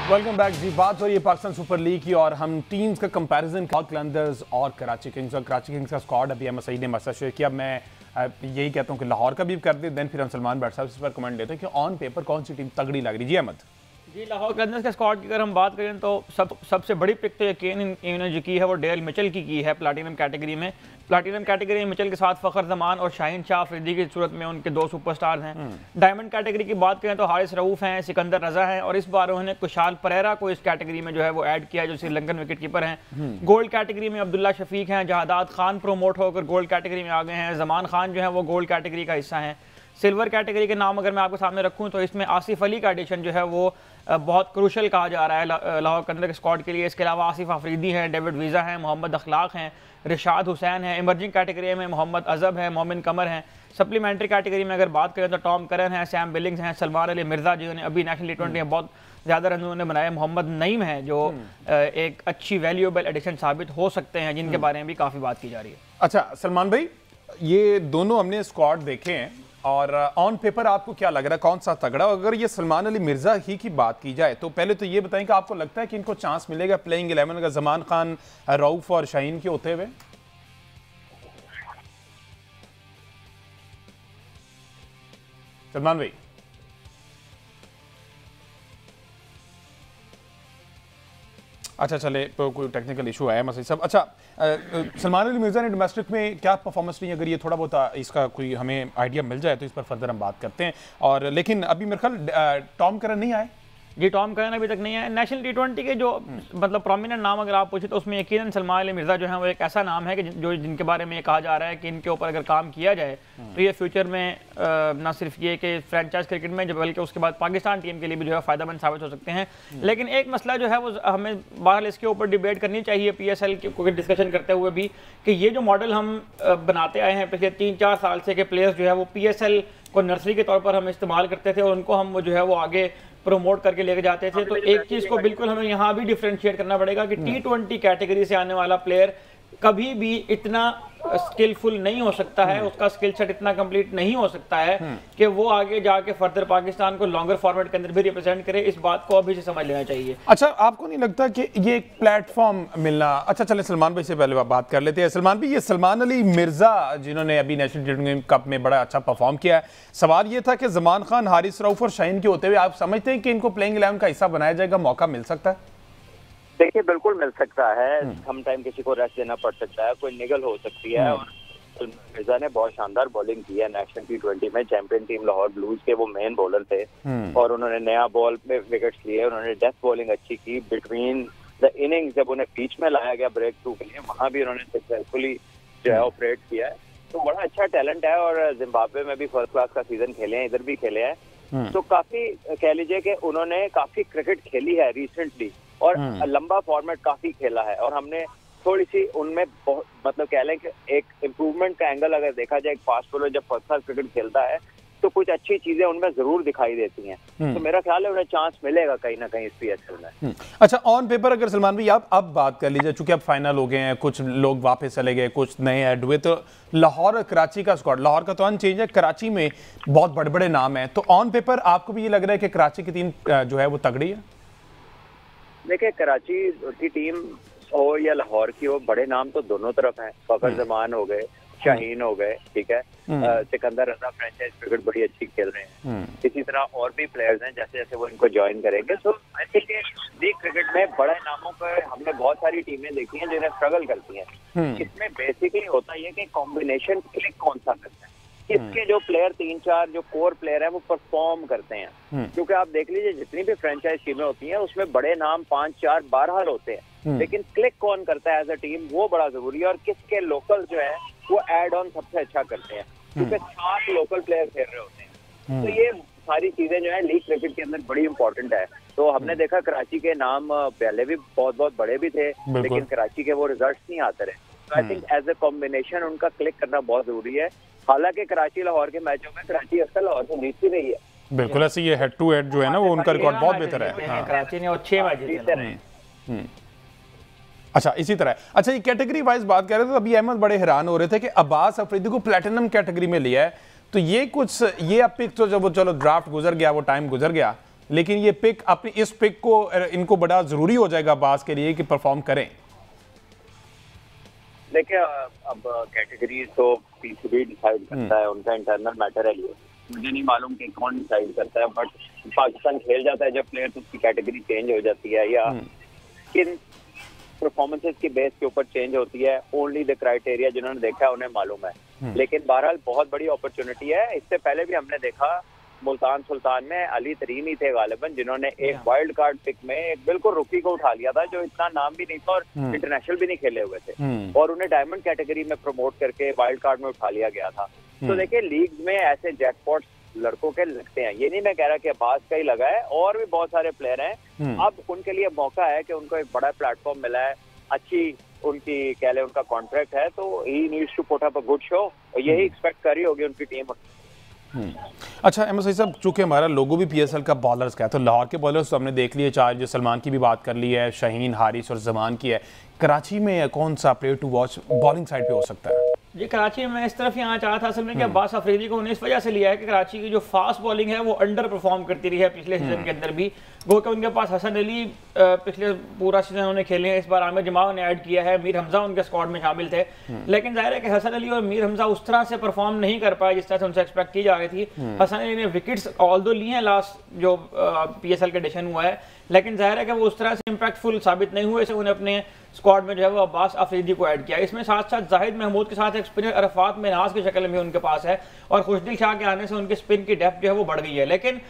Welcome back ji. बात हो रही है पाकिस्तान सुपर लीग की और हम टीम्स का कंपैरिजन कलंदर्स और कराची किंग्स, और कराची किंग्स का स्क्वाड अभी अहमद सईद ने मसला शेयर किया। मैं यही कहता हूँ कि लाहौर का भी कर दे, देन फिर हम सलमान भट्ट साहब इस पर कमेंट लेते हैं कि ऑन पेपर कौन सी टीम तगड़ी लग रही। जी अहमद जी, लाहौर कलंदर्स के स्क्वाड की अगर हम बात करें तो सबसे बड़ी पिक तो यकीन इन्होंने जो की है वो डेल मिचेल की है प्लाटिनम कैटेगरी में। प्लाटिनम कैटेगरी में मिचेल के साथ फ़खर जमान और शाहीन शाह अफरीदी की सूरत में उनके 2 सुपरस्टार्स हैं। डायमंड कैटेगरी की बात करें तो हारिस रऊफ हैं, सिकंदर रजा हैं और इस बार उन्होंने कुशाल परेरा को इस कैटेगरी में जो है वो ऐड किया है, जो श्रीलंकन विकेट कीपर हैं। गोल्ड कैटेगरी में अब्दुल्ला शफीक हैं, जहादात खान प्रोमोट होकर गोल्ड कैटेगरी में आ गए हैं, जमान खान जो है वो गोल्ड कैटेगरी का हिस्सा हैं। सिल्वर कैटेगरी के नाम अगर मैं आपके सामने रखूं तो इसमें आसिफ अली का एडिशन जो है वो बहुत क्रूशल कहा जा रहा है लाहौर कलंदर के स्क्वाड के लिए। इसके अलावा आसिफ अफरीदी हैं, डेविड वीज़ा हैं, मोहम्मद अखलाक हैं, रिशाद हुसैन हैं। इमर्जिंग कैटेगरी में मोहम्मद अजब हैं, मोमिन कमर हैं। सप्लीमेंट्री कैटेगरी में अगर बात करें तो टॉम करन हैं, सैम बिलिंग्स हैं, सलमान अली मिर्जा जिन्होंने अभी नेशनल T20 में बहुत ज़्यादा रन उन्होंने बनाए, मोहम्मद नईम है जो एक अच्छी वैल्यूएबल एडिशन साबित हो सकते हैं, जिनके बारे में भी काफ़ी बात की जा रही है। अच्छा सलमान भाई, ये दोनों हमने स्क्वाड देखे हैं और ऑन पेपर आपको क्या लग रहा है कौन सा तगड़ा? अगर ये सलमान अली मिर्जा ही की बात की जाए तो पहले तो ये बताएं कि आपको लगता है कि इनको चांस मिलेगा प्लेइंग 11 का जमान खान, रऊफ और शाहीन के होते हुए? सलमान भाई अच्छा चले, तो कोई टेक्निकल इशू है मसईद साहब। अच्छा, सलमान अली मिर्ज़ा ने डोमेस्टिक में क्या परफॉर्मेंस रही, अगर ये थोड़ा बहुत इसका कोई हमें आइडिया मिल जाए तो इस पर फर्दर हम बात करते हैं। और लेकिन अभी मेरे ख्याल टॉम करन नहीं आए जी, टॉम करन अभी तक नहीं है। नेशनल टी20 के जो मतलब प्रोमिनेंट नाम अगर आप पूछे तो उसमें यकीनन सलमान अली मिर्ज़ा जो है वो एक ऐसा नाम है कि जो जिनके बारे में ये कहा जा रहा है कि इनके ऊपर अगर काम किया जाए तो ये फ्यूचर में ना सिर्फ ये कि फ्रेंचाइज क्रिकेट में जब बल्कि उसके बाद पाकिस्तान टीम के लिए भी जो है फ़ायदेमंद साबित हो सकते हैं। लेकिन एक मसला जो है वो हमें बहरहाल इसके ऊपर डिबेट करनी चाहिए PSL को डिस्कशन करते हुए भी कि ये जो मॉडल हम बनाते आए हैं पिछले 3-4 साल से कि प्लेयर्स जो है वो PSL को नर्सरी के तौर पर हम इस्तेमाल करते थे और उनको हम जो है वो आगे प्रमोट करके लेके जाते थे। तो एक चीज़ को बिल्कुल हमें यहाँ भी डिफरेंशिएट करना पड़ेगा कि T20 कैटेगरी से आने वाला प्लेयर कभी भी इतना स्किलफुल नहीं हो सकता है, उसका स्किल सेट इतना कंप्लीट नहीं हो सकता है कि वो आगे जाके फर्दर पाकिस्तान को लॉन्गर फॉर्मेट के अंदर भी रिप्रेजेंट करे। इस बात को अभी से समझ लेना चाहिए। अच्छा, आपको नहीं लगता कि ये एक प्लेटफॉर्म मिलना, अच्छा चले सलमान भाई से पहले बात कर लेते हैं। सलमान भाई, ये सलमान अली मिर्जा जिन्होंने अभी नेशनल टी20 कप में बड़ा अच्छा परफॉर्म किया है, सवाल ये था कि जमान खान, हारिस रऊफ और शाहीन के होते हुए आप समझते हैं कि इनको प्लेइंग 11 का हिस्सा बनाया जाएगा, मौका मिल सकता है? देखिए, बिल्कुल मिल सकता है। सम टाइम किसी को रेस्ट देना पड़ सकता है, कोई निगल हो सकती है। और मिर्जा ने बहुत शानदार बॉलिंग की है नेशनल टी20 में। चैंपियन टीम लाहौर ब्लूज के वो मेन बॉलर थे और उन्होंने नया बॉल में विकेट्स लिए। उन्होंने डेथ बॉलिंग अच्छी की बिटवीन द इनिंग्स। जब उन्हें बीच में लाया गया ब्रेक थ्रू के लिए, वहां भी उन्होंने सक्सेसफुली जो है ऑपरेट किया है। तो बड़ा अच्छा टैलेंट है और जिम्बाब्वे में भी फर्स्ट क्लास का सीजन खेले हैं, इधर भी खेले हैं। तो काफी कह लीजिए कि उन्होंने काफी क्रिकेट खेली है रिसेंटली और लंबा फॉर्मेट काफी खेला है। और हमने थोड़ी सी उनमें मतलब कह लें कि एक इम्प्रूवमेंट का एंगल अगर देखा जाए, एक फास्ट बॉलर जब फर्स्ट क्लास क्रिकेट खेलता है तो कुछ अच्छी चीजें उनमें जरूर दिखाई देती हैं। तो मेरा ख्याल है उन्हें चांस मिलेगा कहीं ना कहीं इस PSL में। अच्छा, ऑन पेपर अगर सलमान भाई आप अब बात कर लीजिए, चूंकि अब फाइनल हो गए हैं, कुछ लोग वापस चले गए, कुछ नए ऐड हुए, तो लाहौर और कराची का स्क्वाड, लाहौर का तो अनचेंज है, कराची में बहुत बड़े बड़े नाम हैं, तो ऑन पेपर आपको भी ये लग रहा है कि कराची की टीम जो है वो तगड़ी है? देखिए, कराची की टीम हो या लाहौर की हो, बड़े नाम तो दोनों तरफ हैं। फखर जमान हो गए, शाहीन हो गए, ठीक है, सिकंदर रजा फ्रेंचाइज क्रिकेट बड़ी अच्छी खेल रहे हैं। इसी तरह और भी प्लेयर्स हैं, जैसे जैसे वो इनको ज्वाइन करेंगे। सो आई थिंक लीग क्रिकेट में बड़े नामों पर हमने बहुत सारी टीमें देखी हैं जिन्हें स्ट्रगल करती हैं। इसमें बेसिकली होता ये कि कॉम्बिनेशन क्लिक कौन सा करता है, इसके जो प्लेयर 3-4 जो कोर प्लेयर हैं वो परफॉर्म करते हैं। क्योंकि आप देख लीजिए जितनी भी फ्रेंचाइज टीमें होती हैं उसमें बड़े नाम 5-4 12 होते हैं, लेकिन क्लिक कौन करता है एज अ टीम वो बड़ा जरूरी है। और किसके लोकल जो है वो एड ऑन सबसे अच्छा करते हैं, क्योंकि 7 लोकल प्लेयर खेल रहे होते हैं। तो ये सारी चीजें जो है लीग क्रिकेट के अंदर बड़ी इंपॉर्टेंट है। तो हमने देखा कराची के नाम पहले भी बहुत बहुत बड़े भी थे, लेकिन कराची के वो रिजल्ट नहीं आते रहे। तो I think as a combination उनका क्लिक करना बहुत जरूरी है। हालांकि कराची लाहौर के मैचों में कराची अक्सर लाहौर से जीतती रही है। बिल्कुल ऐसे, ये हेड टू हेड जो है ना वो उनका रिकॉर्ड बहुत बेहतर है। कराची ने 6 मैच जीते हैं। अच्छा, इसी तरह अच्छा, ये कैटेगरी वाइज बात कर रहे थे तो अभी अहमद बड़े हैरान हो रहे थे कि अब्बास अफरीदी को प्लैटिनम कैटेगरी में लिया है। तो ये कुछ ये अब पिक तो जब वो चलो ड्राफ्ट गुजर गया, वो टाइम गुजर गया, लेकिन ये पिक अपनी इस पिक को इनको बड़ा जरूरी हो जाएगा अब्बास के लिए कि परफॉर्म करें। देखिए, अब कैटेगरी तो PCB डिसाइड करता है, उनका इंटरनल मैटर है ये। मुझे नहीं मालूम कि कौन डिसाइड करता है, बट पाकिस्तान खेल जाता है जब प्लेयर तो उसकी कैटेगरी चेंज हो जाती है या किन परफॉर्मेंसेस की बेस के ऊपर चेंज होती है। ओनली द क्राइटेरिया जिन्होंने देखा है उन्हें मालूम है। लेकिन बहरहाल बहुत बड़ी अपॉर्चुनिटी है। इससे पहले भी हमने देखा मुल्तान सुल्तान में अली तरीन ही थे गालिबन जिन्होंने एक वाइल्ड कार्ड पिक में एक बिल्कुल रुकी को उठा लिया था, जो इतना नाम भी नहीं था और इंटरनेशनल भी नहीं खेले हुए थे, और उन्हें डायमंड कैटेगरी में प्रमोट करके वाइल्ड कार्ड में उठा लिया गया था। तो देखिए, लीग में ऐसे जैकपॉट्स लड़कों के लगते हैं। ये नहीं मैं कह रहा कि अब्बास का ही लगा है, और भी बहुत सारे प्लेयर हैं। अब उनके लिए मौका है कि उनको एक बड़ा प्लेटफॉर्म मिला है, अच्छी उनकी कह ले उनका कॉन्ट्रैक्ट है, तो he needs to put up a good show, और यही एक्सपेक्ट कर रही होगी उनकी टीम। अच्छा अहमद सईद साहब, चूंकि हमारा लोगो भी PSL का बॉलर्स का है, तो लाहौर के बॉलर्स तो हमने देख लिए 4, जो सलमान की भी बात कर ली है, शाहीन, हारिस और जमान की है। कराची में कौन सा player to watch bowling side पे हो सकता है? जी, कराची में मैं इस तरफ यहाँ चाहा था असल में कि अब्बास अफरीदी को उन्हें इस वजह से लिया है कि कराची की जो फास्ट बॉलिंग है वो अंडर परफॉर्म करती रही है पिछले सीजन के अंदर भी। वो कि उनके पास हसन अली पिछले पूरा सीजन उन्होंने खेले हैं, इस बार आमिर जमाल ने ऐड किया है, मीर हमजा उनके स्क्वाड में शामिल थे, लेकिन जाहिर है कि हसन अली और मीर हमजा उस तरह से परफॉर्म नहीं कर पाए जिस तरह से उनसे एक्सपेक्ट की जा रही थी। हसन अली ने विकेट्स ऑल्दो ली हैं लास्ट जो PSL का एडिशन हुआ है, लेकिन जाहिर है कि वो उस तरह से इम्पैक्टफुल साबित नहीं हुए, उन्हें अपने स्क्वाड में जो है वो अब्बास अफरीदी को ऐड किया। इसमें साथ साथ जाहिद महमूद के साथ एक स्पिनर अरफात मिन्हाज की शक्ल में उनके पास है, और खुशदिल शाह के आने से उनकी स्पिन की डेप्थ जो है वो बढ़ गई है। लेकिन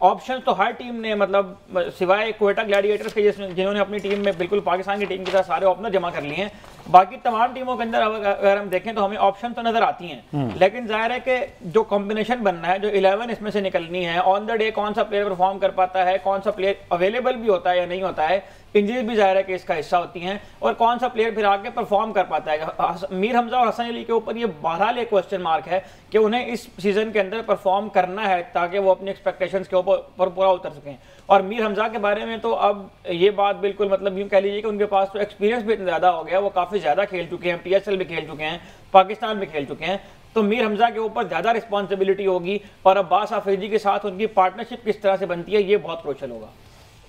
ऑप्शन तो हर टीम ने, मतलब सिवाय कोयटा ग्लैडिएटर्स के जिन्होंने अपनी टीम में बिल्कुल पाकिस्तान की टीम के साथ सारे ओपनर जमा कर लिए हैं, बाकी तमाम टीमों के अंदर अगर हम देखें तो हमें ऑप्शन तो नजर आती हैं, लेकिन जाहिर है कि जो कॉम्बिनेशन बनना है, जो 11 इसमें से निकलनी है, ऑन द डे कौन सा प्लेयर परफॉर्म कर पाता है, कौन सा प्लेयर अवेलेबल भी होता है या नहीं होता है, इंजरीज भी जाहिर है कि इसका हिस्सा होती हैं, और कौन सा प्लेयर फिर आके परफॉर्म कर पाता है। मीर हमजा और हसन अली के ऊपर ये बहरहाल एक क्वेश्चन मार्क है कि उन्हें इस सीजन के अंदर परफॉर्म करना है ताकि वो अपनी एक्सपेक्टेशंस के ऊपर पूरा उतर सकें। और मीर हमजा के बारे में तो अब ये बात बिल्कुल, मतलब यूँ कह लीजिए कि उनके पास तो एक्सपीरियंस भी इतना ज़्यादा हो गया, वो काफ़ी ज़्यादा खेल चुके हैं, PSL भी खेल चुके हैं, पाकिस्तान भी खेल चुके हैं, तो मीर हमजा के ऊपर ज़्यादा रिस्पॉन्सिबिलिटी होगी, और अब्बास अफरीदी के साथ उनकी पार्टनरशिप किस तरह से बनती है ये बहुत क्रूशियल होगा।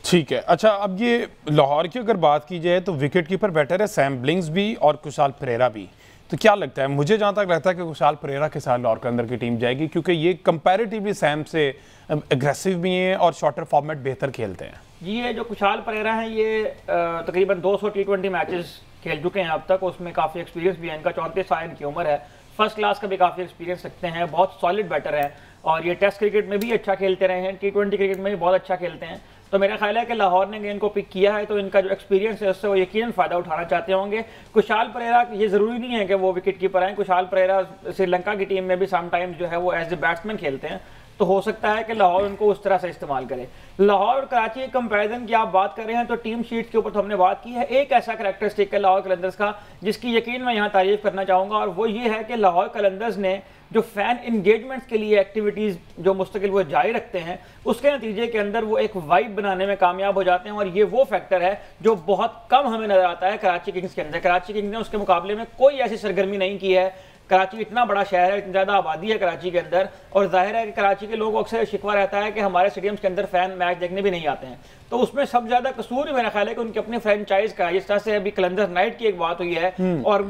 ठीक है, अच्छा अब ये लाहौर की अगर बात की जाए तो विकेट कीपर बैटर है सैम ब्लिंग्स भी और कुशाल परेरा भी, तो क्या लगता है, मुझे जहाँ तक लगता है कि कुशाल परेरा के साथ लाहौर के अंदर की टीम जाएगी, क्योंकि ये कंपैरेटिवली सैम से एग्रेसिव भी हैं और शॉर्टर फॉर्मेट बेहतर खेलते हैं। ये जो कुशाल परेरा हैं ये तकरीबन 200 T20 मैचेस खेल चुके हैं अब तक, उसमें काफ़ी एक्सपीरियंस भी है इनका, 34 साल की उम्र है, फर्स्ट क्लास का भी काफ़ी एक्सपीरियंस रखते हैं, बहुत सॉलिड बैटर है, और ये टेस्ट क्रिकेट में भी अच्छा खेलते रहे हैं, T20 क्रिकेट में भी बहुत अच्छा खेलते हैं। तो मेरा ख्याल है कि लाहौर ने इनको पिक किया है तो इनका जो एक्सपीरियंस है उससे वो यकीनन फ़ायदा उठाना चाहते होंगे। कुशाल परेरा, ये ज़रूरी नहीं है कि वो विकेट कीपर आए, कुशाल परेरा श्रीलंका की टीम में भी समटाइम्स जो है वो एज ए बैट्समैन खेलते हैं, तो हो सकता है कि लाहौर उनको उस तरह से इस्तेमाल करे। लाहौर और कराची के कंपैरिजन की आप बात कर रहे हैं तो टीम शीट के ऊपर तो हमने बात की है, एक ऐसा करैक्टरिस्टिक है लाहौर कलंदर्स का जिसकी यकीन मैं यहाँ तारीफ करना चाहूँगा, और वो ये है कि लाहौर कलंदर्स ने जो फैन इंगेजमेंट्स के लिए एक्टिविटीज़ जो मुस्तकिल वो जारी रखते हैं, उसके नतीजे के अंदर वो एक वाइब बनाने में कामयाब हो जाते हैं, और ये वो फैक्टर है जो बहुत कम हमें नजर आता है कराची किंग्स के अंदर। कराची किंग्स ने उसके मुकाबले में कोई ऐसी सरगर्मी नहीं की है। कराची इतना बड़ा शहर है, इतनी ज़्यादा आबादी है कराची के अंदर, और जाहिर है कि कराची के लोगों को अक्सर शिकवा रहता है कि हमारे स्टेडियम्स के अंदर फैन मैच देखने भी नहीं आते हैं, तो उसमें सब ज़्यादा कसूर मेरा ख्याल है कि उनके अपने फ्रेंचाइज का, जिस तरह से अभी कलंदर्स नाइट की एक बात हुई है, और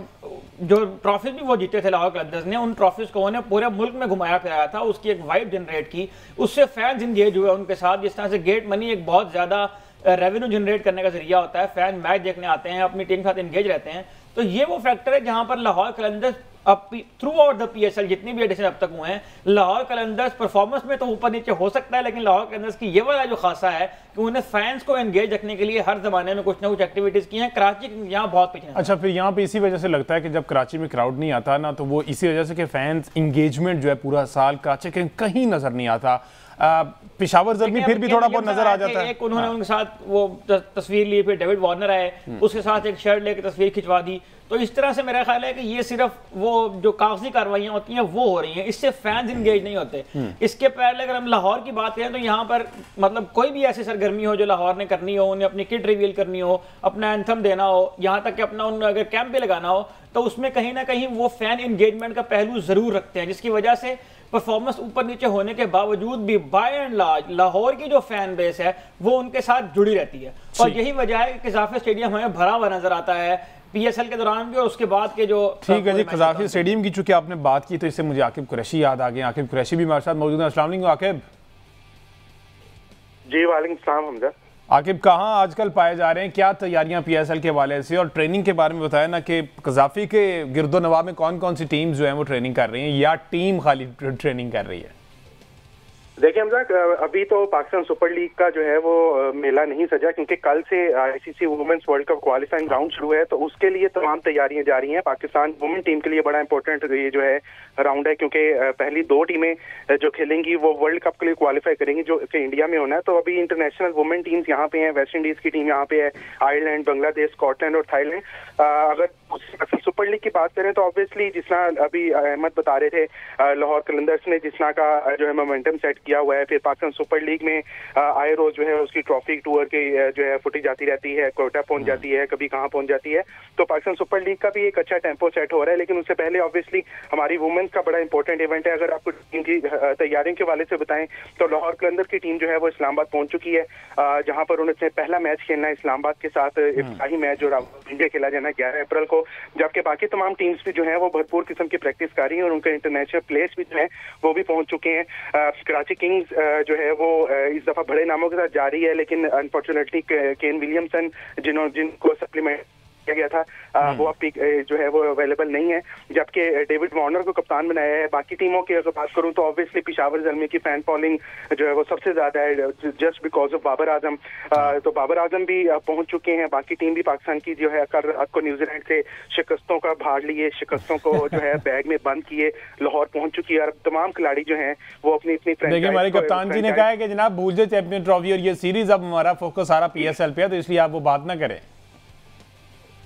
जो ट्रॉफीज भी वो जीते थे लाहौर कलंदर्स ने, उन ट्रॉफीज को उन्हें पूरे मुल्क में घुमाया फिराया था, उसकी एक वाइब जनरेट की, उससे फैंस इंगेज हुए उनके साथ। जिस तरह से गेट मनी एक बहुत ज़्यादा रेवेन्यू जनरेट करने का जरिया होता है, फैन मैच देखने आते हैं, अपनी टीम के साथ इंगेज रहते हैं, तो ये वो फैक्टर है जहां पर लाहौर कलंदर्स अब थ्रू आउट द PSL जितनी भी एडिशन अब तक हुए हैं, लाहौर कलंदर्स परफॉर्मेंस में तो ऊपर नीचे हो सकता है, लेकिन लाहौर कलंदर्स की ये वाला जो खासा है कि उन्हें फैंस को एंगेज रखने के लिए हर जमाने में कुछ ना कुछ एक्टिविटीज की हैं। कराची यहाँ बहुत पीछे। अच्छा, फिर यहाँ पे इसी वजह से लगता है कि जब कराची में क्राउड नहीं आता ना, तो वो इसी वजह से कि फैंस इंगेजमेंट जो है पूरा साल कराची के कहीं नजर नहीं आता। पेशावर जल्दी फिर भी थोड़ा बहुत नजर आ जाता है। एक उन्होंने उनके साथ वो तस्वीर ली, फिर डेविड वार्नर आए, उसके साथ एक शर्ट लेकर तस्वीर खिंचवा दी, तो इस तरह से मेरा ख्याल है कि ये सिर्फ वो जो कागजी कार्रवाइयां होती हैं वो हो रही हैं, इससे फैंस इंगेज नहीं होते। इसके पहले अगर हम लाहौर की बात करें तो यहाँ पर मतलब कोई भी ऐसी सरगर्मी हो जो लाहौर ने करनी हो, उन्हें अपनी किट रिवील करनी हो, अपना एंथम देना हो, यहाँ तक कि अपना उन्हें अगर कैंप भी लगाना हो, तो उसमें कहीं ना कहीं वो फैन इंगेजमेंट का पहलू जरूर रखते हैं, जिसकी वजह से परफॉर्मेंस ऊपर नीचे होने के बावजूद भी बाय एंड लार्ज लाहौर की जो फैन बेस है वो उनके साथ जुड़ी रहती है, और यही वजह है कि कज़ाफ़ी स्टेडियम हमें भरा हुआ नजर आता है PSL के दौरान भी और उसके बाद के जो। ठीक है जी, कज़ाफ़ी स्टेडियम की चूंकि आपने बात की तो इससे मुझे आकिब कुरैशी याद आ गए। आकिब कुरैशी भी हमारे साथ मौजूद है। अस्सलाम वालेकुम आकिब। जी वालेकुम सलाम हमजा। आकिब कहाँ आजकल पाए जा रहे हैं, क्या तैयारियां PSL के हवाले से, और ट्रेनिंग के बारे में बताया ना कि कज़ाफ़ी के गिरदो नवाब में कौन कौन सी टीम्स जो हैं वो ट्रेनिंग कर रही हैं या टीम खाली ट्रेनिंग कर रही है? देखिए हमजा, अभी तो पाकिस्तान सुपर लीग का जो है वो मेला नहीं सजा, क्योंकि कल से ICC women's world cup qualifying round शुरू है, तो उसके लिए तमाम तैयारियां जारी हैं। पाकिस्तान वुमेन टीम के लिए बड़ा इंपॉर्टेंट ये जो है राउंड है, क्योंकि पहली 2 टीमें जो खेलेंगी वो वर्ल्ड कप के लिए क्वालिफाई करेंगी, जो कि इंडिया में होना है। तो अभी इंटरनेशनल वुमेन टीम्स यहाँ पे हैं, वेस्ट इंडीज की टीम यहाँ पे है, आयरलैंड, बांग्लादेश, स्कॉटलैंड और थाईलैंड। अगर सुपर लीग की बात करें तो ऑब्वियसली जिस तरह अभी अहमद बता रहे थे, लाहौर कलंदर्स ने जिस तरह का जो है मोमेंटम सेट किया हुआ है, फिर पाकिस्तान सुपर लीग में आए रोज जो है उसकी ट्रॉफी टूर की जो है फुटी जाती रहती है, कोटा पहुंच जाती है, कभी कहाँ पहुंच जाती है, तो पाकिस्तान सुपर लीग का भी एक अच्छा टेम्पो सेट हो रहा है। लेकिन उससे पहले ऑब्वियसली हमारी वुमेन्स का बड़ा इंपॉर्टेंट इवेंट है। अगर आपको टीम की तैयारियों के वाले से बताएं तो लाहौर कलंदर्स की टीम जो है वो इस्लामाबाद पहुंच चुकी है, जहां पर उन्हें पहला मैच खेलना है इस्लामाबाद के साथ, इफ्ताही मैच जो इंडिया खेला जाना 11 अप्रैल को। जबकि बाकी तमाम टीम्स भी जो है वो भरपूर किस्म की प्रैक्टिस कर रही हैं और उनके इंटरनेशनल प्लेयर्स भी जो है वो भी पहुंच चुके हैं। कराची किंग्स जो है वो इस दफा बड़े नामों के साथ जारी है, लेकिन अनफॉर्चुनेटली केन विलियमसन जिनको सप्लीमेंट किया गया था वो अब जो है वो अवेलेबल नहीं है, जबकि डेविड वार्नर को कप्तान बनाया है। बाकी टीमों की अगर बात करूं तो ऑब्वियसली पेशावर ज़ल्मी की फैन फॉलोइंग जो है वो सबसे ज्यादा है, just because of Babar Azam. तो बाबर आजम भी पहुंच चुके हैं। बाकी टीम भी पाकिस्तान की जो है कल आपको न्यूजीलैंड से शिकस्तों का भार लिए, शिकस्तों को जो है बैग में बंद किए, लाहौर पहुंच चुकी है और तमाम खिलाड़ी जो हैं वो अपनी अपनी देखिए हमारे कप्तान जी ने कहा है कि जनाब भूल जाए चैंपियन ट्रॉफी और ये सीरीज, अब हमारा फोकस सारा PSL पे है, तो इसलिए आप वो बात ना करें।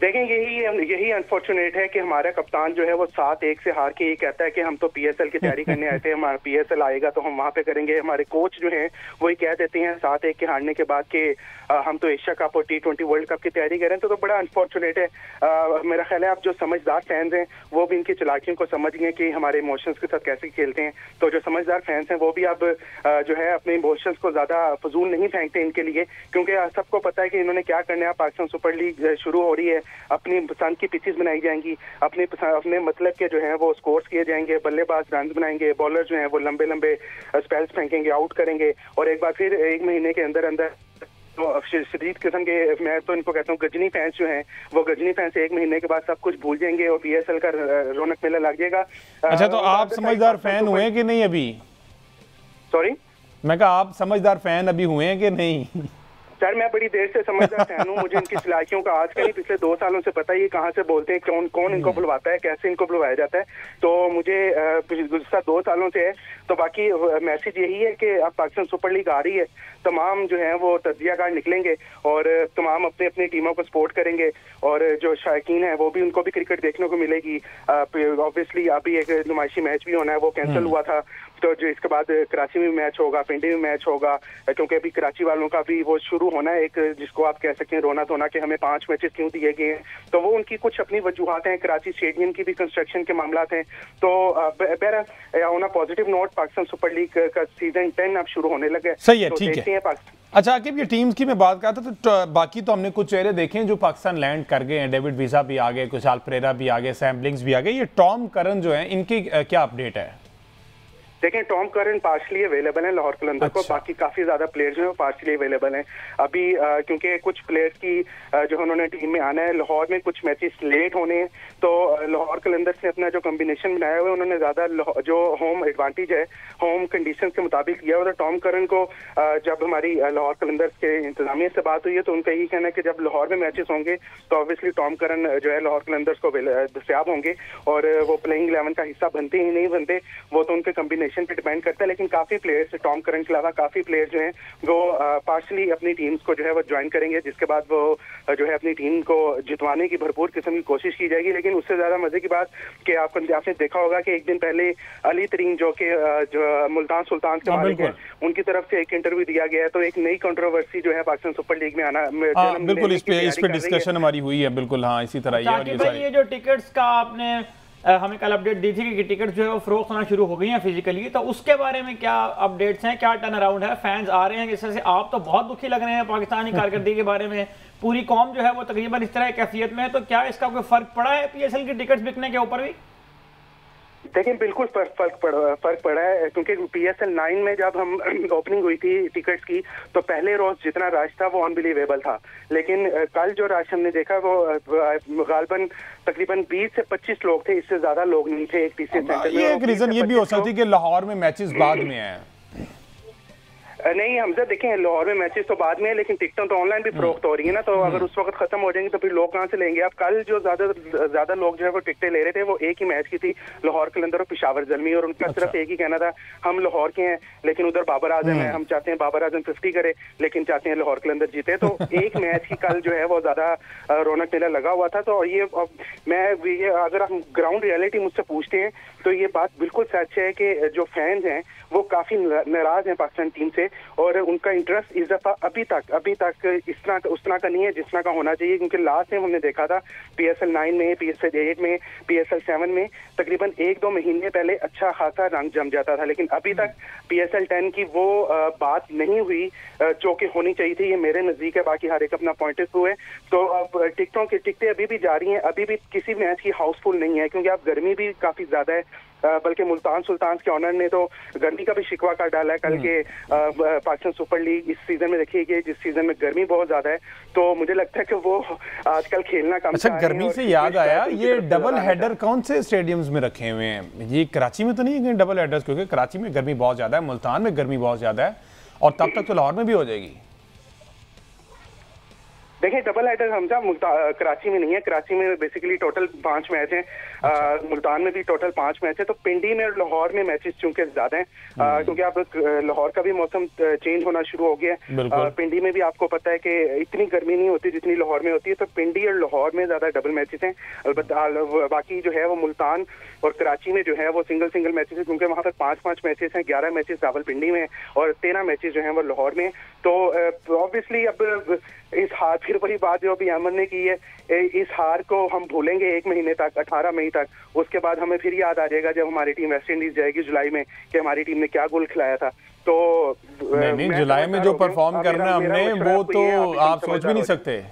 देखें यही अनफॉर्चुनेट है कि हमारा कप्तान जो है वो 7-1 से हार के ये कहता है कि हम तो PSL की तैयारी करने आए थे, हमारा PSL आएगा तो हम वहाँ पे करेंगे। हमारे कोच जो हैं वो ही कह देते हैं 7-1 के हारने के बाद कि हम तो एशिया कप और T20 वर्ल्ड कप की तैयारी कर रहे हैं, तो बड़ा अनफॉर्चुनेट है। मेरा ख्याल है आप जो समझदार फैंस हैं वो भी इनकी चालाकियों को समझ गए कि हमारे इमोशंस के साथ कैसे खेलते हैं। तो जो समझदार फैंस हैं वो भी अब जो है अपने इमोशंस को ज्यादा फजूल नहीं फेंकते इनके लिए, क्योंकि सबको पता है कि इन्होंने क्या करना है। पाकिस्तान सुपर लीग शुरू हो रही है, अपनी पसंद की पिचेस बनाई जाएंगी, अपने मतलब के जो है वो स्कोर्स किए जाएंगे, बल्लेबाज रन बनाएंगे, बॉलर जो है वो लंबे लंबे स्पेल्स फेंकेंगे, आउट करेंगे और एक बार फिर 1 महीने के अंदर अंदर तो शदीद किस्म के, मैं तो इनको कहता हूँ गजनी फैंस जो हैं वो गजनी फैंस 1 महीने के बाद सब कुछ भूल जाएंगे और PSL का रौनक मेला लग जाएगा। अच्छा, तो आप समझदार फैन हुए कि नहीं अभी? सॉरी, मैं कहा आप समझदार फैन अभी हुए हैं कि नहीं? सर मैं बड़ी देर से समझदार फैन हूँ, मुझे इनकी सलाहियों का आज का नहीं पिछले 2 सालों से पता है ये कहाँ से बोलते हैं, कौन इनको बुलवाता है, कैसे इनको बुलवाया जाता है। तो मुझे गुज़श्ता 2 सालों से है। तो बाकी मैसेज यही है कि अब पाकिस्तान सुपर लीग आ रही है, तमाम जो है वो तजियाकार निकलेंगे और तमाम अपने अपनी टीमों को सपोर्ट करेंगे और जो शायकीन है वो भी उनको भी क्रिकेट देखने को मिलेगी। ऑब्वियसली अभी एक नुमाइशी मैच भी होना है, वो कैंसिल हुआ था, तो जो इसके बाद कराची में मैच होगा, पिंडी में मैच होगा, क्योंकि अभी कराची वालों का भी वो शुरू होना है, एक जिसको आप कह सकते हैं रोना धोना कि हमें 5 मैचेस क्यों दिए गए हैं। तो वो उनकी कुछ अपनी वजूहात हैं, कराची स्टेडियम की भी कंस्ट्रक्शन के मामला हैं। तो बहरहाल on a positive note Pakistan super league का सीजन 10 अब शुरू होने लगे। सही है, तो ठीक है। पाकिस्तान अच्छा आकिब, ये टीम्स की मैं बात करता तो बाकी तो हमने कुछ चेहरे देखे हैं जो पाकिस्तान लैंड कर गए हैं। डेविड वीजा भी आ गए, कुशाल परेरा भी आ गए, सैम ब्लिंक्स भी आ गए। ये टॉम करन जो है इनकी क्या अपडेट है? देखें टॉम करन पार्शली अवेलेबल है लाहौर कलंदर को, बाकी काफी ज्यादा प्लेयर्स जो है पार्शली अवेलेबल हैं अभी, क्योंकि कुछ प्लेयर्स की जो उन्होंने टीम में आना है। लाहौर में कुछ मैचेस लेट होने हैं, तो लाहौर कलंदर से अपना जो कॉम्बिनेशन बनाया हुआ है उन्होंने ज्यादा जो होम एडवांटेज है होम कंडीशन के मुताबिक किया हुआ। टॉम करन को जब हमारी लाहौर कलंदर के इंतजामिया से बात हुई है तो उनका यही कहना है कि जब लाहौर में मैचेस होंगे तो ऑब्वियसली टॉम करन जो है लाहौर कलंदर्स को दस्याब होंगे और वो प्लेइंग 11 का हिस्सा बनते ही नहीं बनते, वो तो उनके कॉम्बिनेशन पे डिपेंड करता है। लेकिन काफी प्लेयर्स टॉम करन के अलावा काफी प्लेयर्स जो हैं वो पार्शली अपनी टीम्स को जो है वो ज्वाइन करेंगे, जिसके बाद वो जो है अपनी टीम को जितवाने की भरपूर किस्म की कोशिश की जाएगी। लेकिन उससे ज्यादा मजे की बात कि आपने देखा होगा कि एक दिन पहले अली तरीन जो मुल्तान सुल्तान के मालिक हैं उनकी तरफ से एक इंटरव्यू दिया गया है, तो एक नई कंट्रोवर्सी जो है पाकिस्तान सुपर लीग में आना बिल्कुल इस पे डिस्कशन हमारी हुई है। बिल्कुल हाँ, इसी तरह ये जो टिकट्स का आपने हमें कल अपडेट दी थी कि टिकट जो है वो फरोख्त होना शुरू हो गई हैं फिजिकली, तो उसके बारे में क्या अपडेट्स हैं, क्या टर्न अराउंड है? फैंस आ रहे हैं जिस तरह से, आप तो बहुत दुखी लग रहे हैं पाकिस्तानी कारकर्दगी के बारे में, पूरी कौम जो है वो तकरीबन इस तरह की कैफियत में है, तो क्या इसका कोई फर्क पड़ा है PSL की टिकट्स बिकने के ऊपर भी? देखिए बिल्कुल फर्क पड़ा है, क्योंकि PSL 9 में जब हम ओपनिंग हुई थी टिकट्स की तो पहले रोज जितना रश था वो अनबिलीवेबल था, लेकिन कल जो रश हमने देखा वो गालबन तकरीबन 20 से 25 लोग थे, इससे ज्यादा लोग नहीं थे एक PCL सेंटर में। ये एक रीजन ये भी हो सकती है कि लाहौर में मैचेस बाद में हैं। नहीं हमजा देखें लाहौर में मैचेस तो बाद में है, लेकिन टिकटें तो ऑनलाइन भी फरोख्त हो रही है ना, तो अगर उस वक्त खत्म हो जाएंगे तो फिर लोग कहाँ से लेंगे? अब कल जो ज्यादा लोग जो है वो टिकटें ले रहे थे वो एक ही मैच की थी, लाहौर कलंदर और पेशावर ज़ल्मी, और उनका सिर्फ एक ही कहना था हम लाहौर के हैं लेकिन उधर बाबर आजम है, हम चाहते हैं बाबर आजम 50 करे लेकिन चाहते हैं लाहौर कलंदर जीते। तो एक मैच की कल जो है वो ज्यादा रौनक मेला लगा हुआ था। तो ये अगर आप ग्राउंड रियलिटी मुझसे पूछते हैं तो ये बात बिल्कुल सच है कि जो फैंस हैं वो काफी नाराज हैं पाकिस्तान टीम से, और उनका इंटरेस्ट इस दफा अभी तक उस तरह का नहीं है जिस तरह का होना चाहिए, क्योंकि लास्ट टाइम हमने देखा था PSL 9 में, PSL 8 में, PSL 7 में तकरीबन 1-2 महीने पहले अच्छा खासा रंग जम जाता था, लेकिन अभी तक PSL 10 की वो बात नहीं हुई जो कि होनी चाहिए थी। ये मेरे नजदीक है, बाकी हर एक अपना पॉइंट ऑफ व्यू है। तो अब टिकटें अभी भी जारी हैं, अभी भी किसी मैच की हाउसफुल नहीं है, क्योंकि अब गर्मी भी काफी ज्यादा है। बल्कि मुल्तान सुल्तान के ऑनर ने तो गर्मी का भी शिकवा कर डाला है कल के पाकिस्तान सुपर लीग इस सीजन में। देखिए कि जिस सीजन में गर्मी बहुत ज्यादा है, तो मुझे लगता है कि वो आजकल खेलना कम। अच्छा, गर्मी से याद आया, ये डबल हेडर कौन से स्टेडियम्स में रखे हुए हैं? ये कराची में तो नहीं है डबल हेडर्स, क्योंकि कराची में गर्मी बहुत ज्यादा है, मुल्तान में गर्मी बहुत ज्यादा है, और तब तक तो लाहौर में भी हो जाएगी। देखिए डबल हेडर हमजा कराची में नहीं है, कराची में बेसिकली टोटल 5 मैच हैं। मुल्तान में भी टोटल 5 मैच है। तो पिंडी में और लाहौर में मैचेस चूंकि ज्यादा हैं, क्योंकि अब लाहौर का भी मौसम चेंज होना शुरू हो गया है। पिंडी में भी आपको पता है कि इतनी गर्मी नहीं होती जितनी लाहौर में होती है, तो पिंडी और लाहौर में ज्यादा डबल मैचेस हैं। अलबत्ता बाकी जो है वो मुल्तान और कराची में जो है वो सिंगल मैचेस है, क्योंकि वहाँ पर 5 मैचेस हैं। 11 मैचेस रावलपिंडी में और 13 मैचेस जो है वो लाहौर में। तो ऑब्वियसली अब इस हार, फिर वही बात जो अभी अमन ने की है, इस हार को हम भूलेंगे 1 महीने तक, 18 मई तक। उसके बाद हमें फिर याद आ जाएगा जब हमारी टीम वेस्ट इंडीज जाएगी जुलाई में कि हमारी टीम ने क्या गोल खिलाया था। तो नहीं, जुलाई में जो परफॉर्म करना हमने वो तो आप सोच भी नहीं सकते।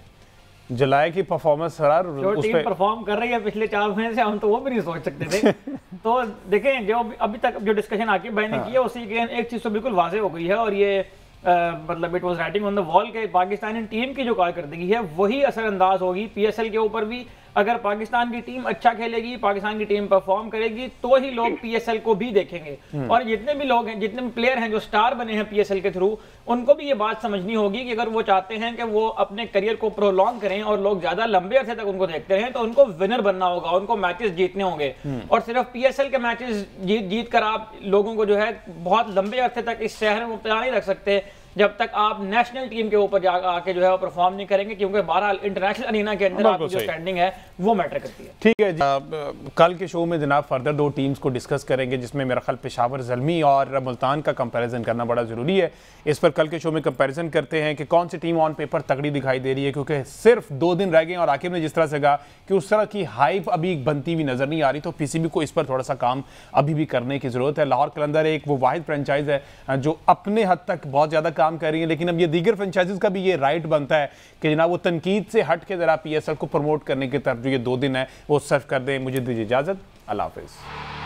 जुलाई की परफॉर्मेंस जो टीम परफॉर्म कर रही है पिछले 4 महीने से, हम तो वो भी नहीं सोच सकते थे। तो देखें, जो अभी तक जो डिस्कशन आकिब भाई ने की है, उसी के एक चीज तो बिल्कुल वाज़ेह हो गई है, और ये मतलब it was writing on the wall के पाकिस्तानी टीम की जो कारकर्दगी है वही असरअंदाज होगी PSL के ऊपर भी। अगर पाकिस्तान की टीम अच्छा खेलेगी, पाकिस्तान की टीम परफॉर्म करेगी, तो ही लोग PSL को भी देखेंगे। और जितने भी लोग हैं, जितने भी प्लेयर हैं जो स्टार बने हैं PSL के थ्रू, उनको भी ये बात समझनी होगी कि अगर वो चाहते हैं कि वो अपने करियर को प्रोलॉन्ग करें और लोग ज्यादा लंबे अरसे तक उनको देखते रहें, तो उनको विनर बनना होगा, उनको मैचेस जीतने होंगे। और सिर्फ PSL के मैचेस जीत कर आप लोगों को जो है बहुत लंबे अरसे तक इस शहर में मुब्तला नहीं रख सकते जब तक आप नेशनल टीम के ऊपर आके जो है वो परफॉर्म नहीं करेंगे, क्योंकि बहरहाल इंटरनेशनल अरीना के अंदर आपकी जो स्टैंडिंग है वो मैटर करती है। ठीक है, कल के शो में जनाब फर्दर 2 टीम्स को डिस्कस करेंगे, जिसमें मेरा ख्याल पेशावर ज़ल्मी और मुल्तान का कंपैरिजन करना बड़ा ज़रूरी है। इस पर कल के शो में कंपैरिजन करते हैं कि कौन सी टीम ऑन पेपर तगड़ी दिखाई दे रही है, क्योंकि सिर्फ 2 दिन रह गए और आखिर में जिस तरह से कहा कि उस तरह की हाइप अभी बनती हुई नजर नहीं आ रही, तो PCB को इस पर थोड़ा सा काम अभी भी करने की जरूरत है। लाहौर कलंदर एक वो वाहिद फ्रेंचाइज है जो अपने हद तक बहुत ज्यादा काम कर रही है, लेकिन अब ये दीगर फ्रेंचाइजीज का भी ये राइट बनता है कि जनाब वो तनकीद से हट के जरा PSL को प्रमोट करने की तरफ जो ये 2 दिन है वो सर्व कर दें। मुझे दीजिए इजाजत, अल्लाह हाफिज़।